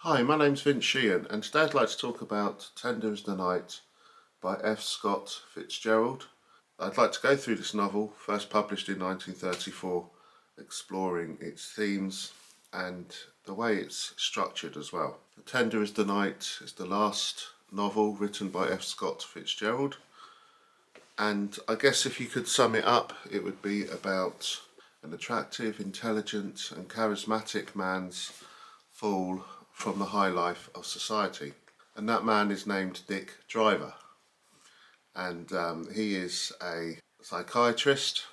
Hi, my name's Sheehan, and today I'd like to talk about Tender is the Night by F. Scott Fitzgerald. I'd like to go through this novel, first published in 1934, exploring its themes and the way it's structured as well. Tender is the Night is the last novel written by F. Scott Fitzgerald, and I guess if you could sum it up, it would be about an attractive, intelligent and charismatic man's fall from the high life of society. And that man is named Dick Driver. And he is a psychiatrist,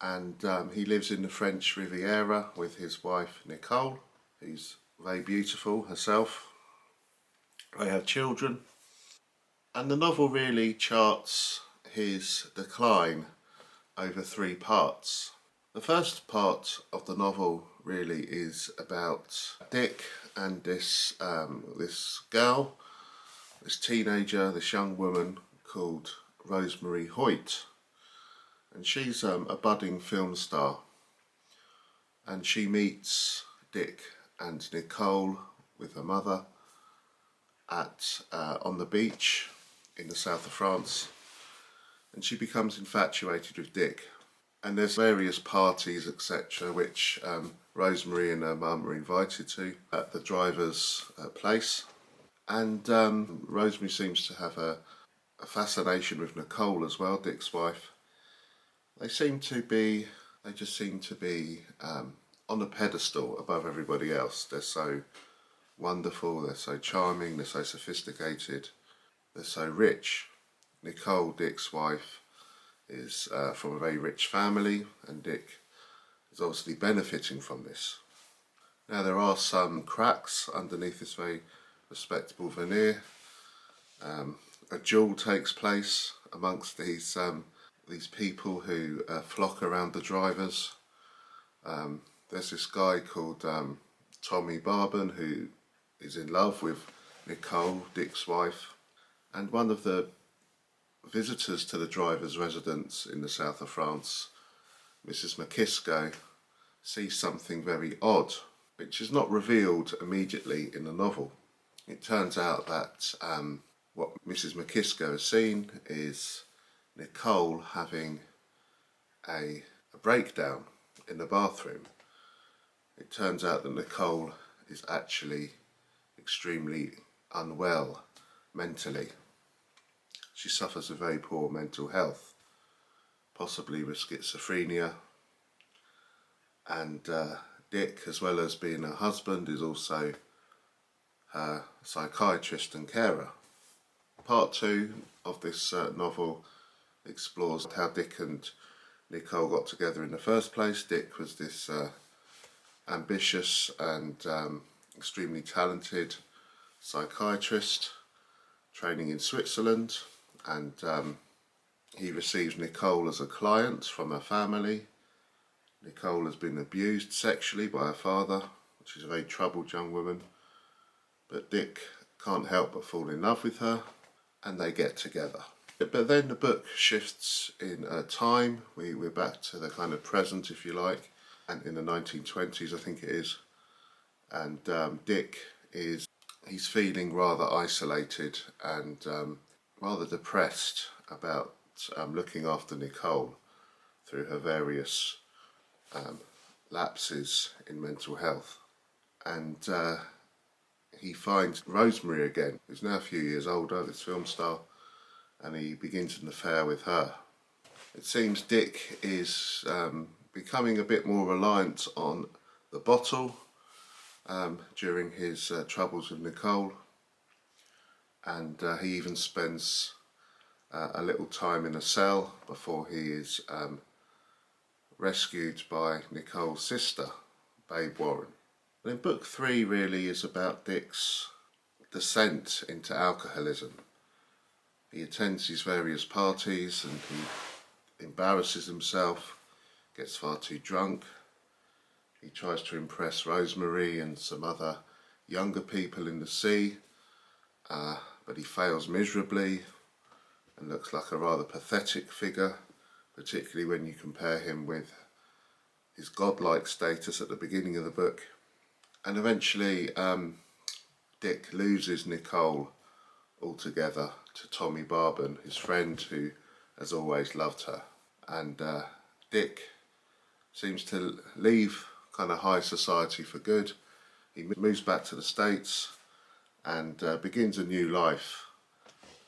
and he lives in the French Riviera with his wife Nicole, who's very beautiful herself. They have children. And the novel really charts his decline over three parts. The first part of the novel really is about Dick and this girl, this teenager, this young woman called Rosemary Hoyt, and she's a budding film star, and she meets Dick and Nicole with her mother at on the beach in the south of France, and she becomes infatuated with Dick. And there's various parties, etc., which Rosemary and her mum are invited to at the driver's place. And Rosemary seems to have a fascination with Nicole as well, Dick's wife. They just seem to be on a pedestal above everybody else. They're so wonderful, they're so charming, they're so sophisticated, they're so rich. Nicole, Dick's wife, is from a very rich family, and Dick is obviously benefiting from this. Now there are some cracks underneath this very respectable veneer. A duel takes place amongst these people who flock around the drivers. There's this guy called Tommy Barban who is in love with Nicole, Dick's wife, and one of the visitors to the driver's residence in the south of France, Mrs. McKisco, sees something very odd, which is not revealed immediately in the novel. It turns out that what Mrs. McKisco has seen is Nicole having a breakdown in the bathroom. It turns out that Nicole is actually extremely unwell mentally. She suffers with very poor mental health, possibly with schizophrenia, and Dick, as well as being her husband, is also her psychiatrist and carer. Part 2 of this novel explores how Dick and Nicole got together in the first place. Dick was this ambitious and extremely talented psychiatrist training in Switzerland, and he receives Nicole as a client from her family. Nicole has been abused sexually by her father, which is a very troubled young woman, but Dick can't help but fall in love with her, and they get together. But then the book shifts in time. We're back to the kind of present, if you like, and in the 1920s I think it is, and Dick he's feeling rather isolated and rather depressed about looking after Nicole through her various lapses in mental health. And he finds Rosemary again, who's now a few years older, this film star, and he begins an affair with her. It seems Dick is becoming a bit more reliant on the bottle during his troubles with Nicole, and he even spends a little time in a cell before he is rescued by Nicole's sister, Babe Warren. And in book 3 really is about Dick's descent into alcoholism. He attends these various parties and he embarrasses himself, gets far too drunk. He tries to impress Rosemary and some other younger people in the sea, but he fails miserably and looks like a rather pathetic figure, particularly when you compare him with his godlike status at the beginning of the book. And eventually Dick loses Nicole altogether to Tommy Barben, his friend who has always loved her. And Dick seems to leave kind of high society for good. He moves back to the States and begins a new life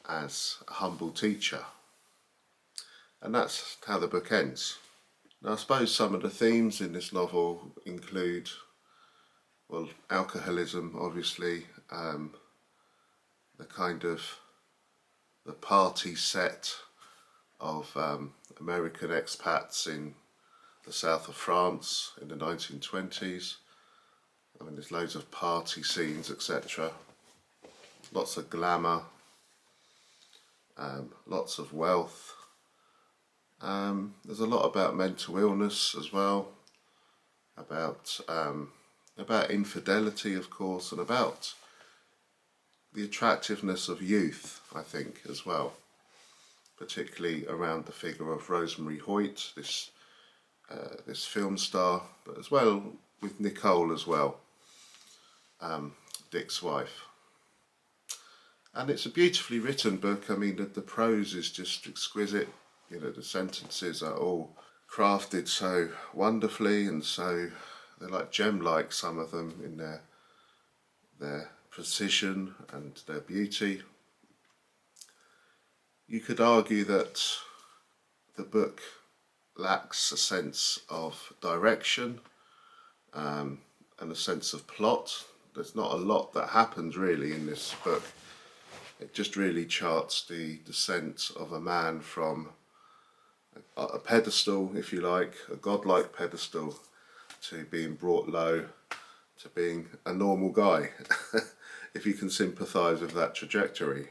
as a humble teacher. And that's how the book ends. Now I suppose some of the themes in this novel include, well, alcoholism obviously, the kind of the party set of American expats in the south of France in the 1920s. I mean, there's loads of party scenes, etc. Lots of glamour, lots of wealth. There's a lot about mental illness as well, about infidelity, of course, and about the attractiveness of youth, I think, as well, particularly around the figure of Rosemary Hoyt, this film star, but as well with Nicole as well, Dick's wife. And it's a beautifully written book. I mean, the prose is just exquisite. You know, the sentences are all crafted so wonderfully, and so they're like gem-like, some of them, in their precision and their beauty. You could argue that the book lacks a sense of direction and a sense of plot. There's not a lot that happens really in this book. It just really charts the descent of a man from a pedestal, if you like, a godlike pedestal, to being brought low, to being a normal guy, if you can sympathise with that trajectory.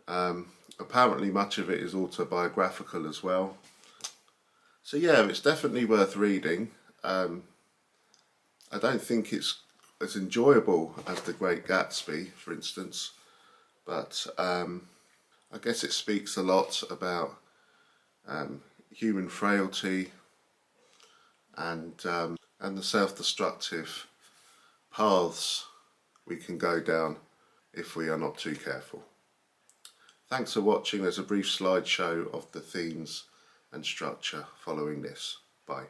Apparently much of it is autobiographical as well. So yeah, it's definitely worth reading. I don't think it's as enjoyable as The Great Gatsby, for instance, but I guess it speaks a lot about human frailty and the self-destructive paths we can go down if we are not too careful. Thanks for watching. There's a brief slideshow of the themes and structure following this. Bye.